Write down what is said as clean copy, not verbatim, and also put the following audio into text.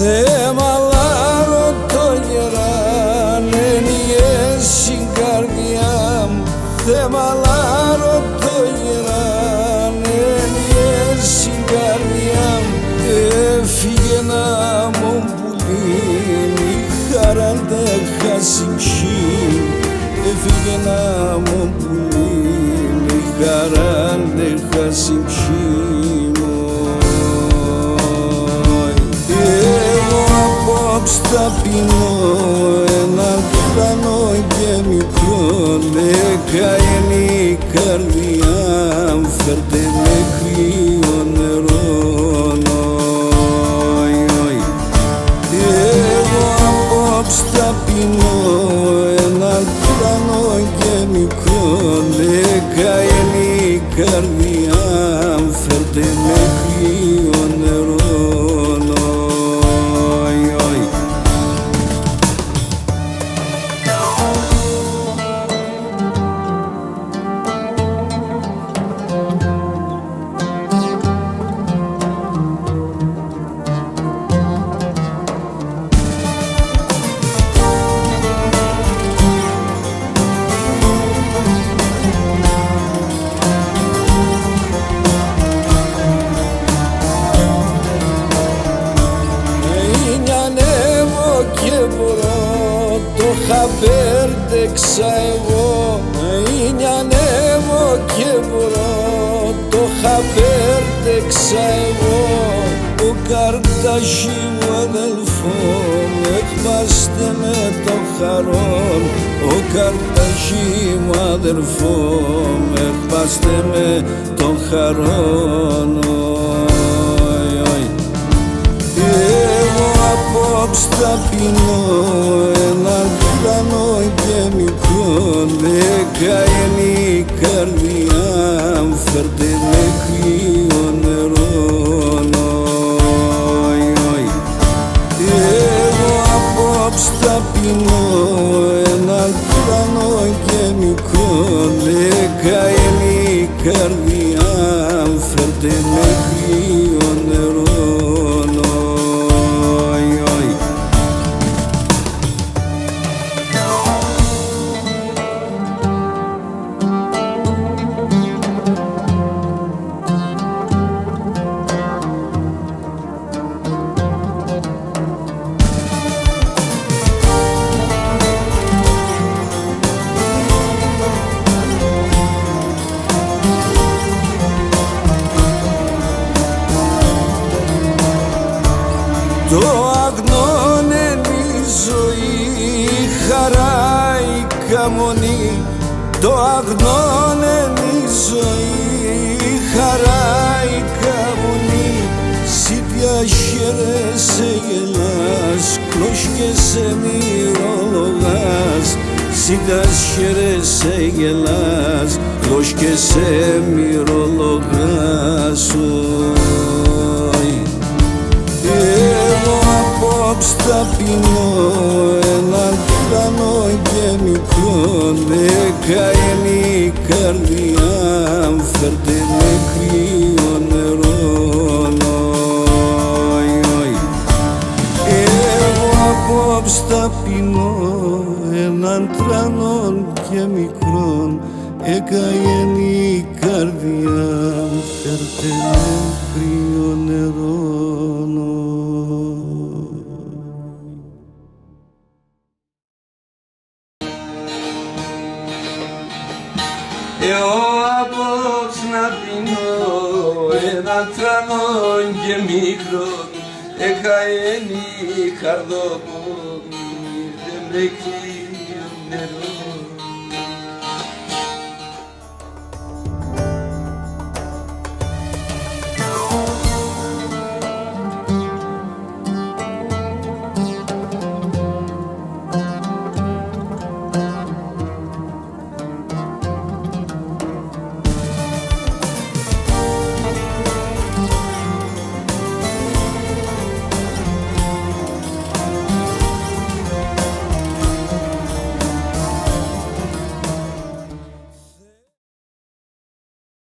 Θέμαλαρό το γεράνε στην καρδιά μου, θέμαλαρό το γεράνε στην καρδιά μου. Έφυγε να μου πουλίνει, χαράντα χασιμψή. Έφυγε να μου πουλίνει, χαράντα χασιμψή μου. Θα πίνω έναν πλάνο και μικρό, καένει η καρδιά μου, φέρτε με κρύο νερό. Εγώ απόψε θα πίνω έναν πλάνο και μικρό, καένει η καρδιά μου, φέρτε με κρύο νερό. Μπέρδεξα εγώ, είναι ανέβω και μπορώ, το χαμπέρδεξα εγώ. Ο Καρταζή μου αδελφό, εκπάστε με το χαρόν. Ο Καρταζή μου αδελφό, εκπάστε με το χαρόν. Εγώ απόψε θα πίνω έναν πλάνο και μικρό, καένει η καρδιά μου, φέρτε με κρύο νερό. Εγώ απόψε θα πίνω έναν πλάνο και μικρό, καένει η καρδιά μου, φέρτε με κρύο νερό. Το αγνόν είναι η ζωή, η χαρά, η καμονή. Το αγνόν είναι η ζωή, η χαρά, η καμονή. Σίτια χαίρεσαι γελάς, κλός και σε μυρολογάς. Σίτια χαίρεσαι γελάς, κλός και σε μυρολογάς. Εγώ απόψε θα πίνω έναν πλάνο και μικρό, καένει η καρδιά μου, φέρτε με κρύο νερό. Εγώ απόψε θα πίνω έναν πλάνο και μικρό, καένει η καρδιά μου, φέρτε με κρύο νερό. Εγώ απόψε να πίνω έναν τρανόν και μικρόν, καένει η καρδό μου, δεν με κρύο νερό.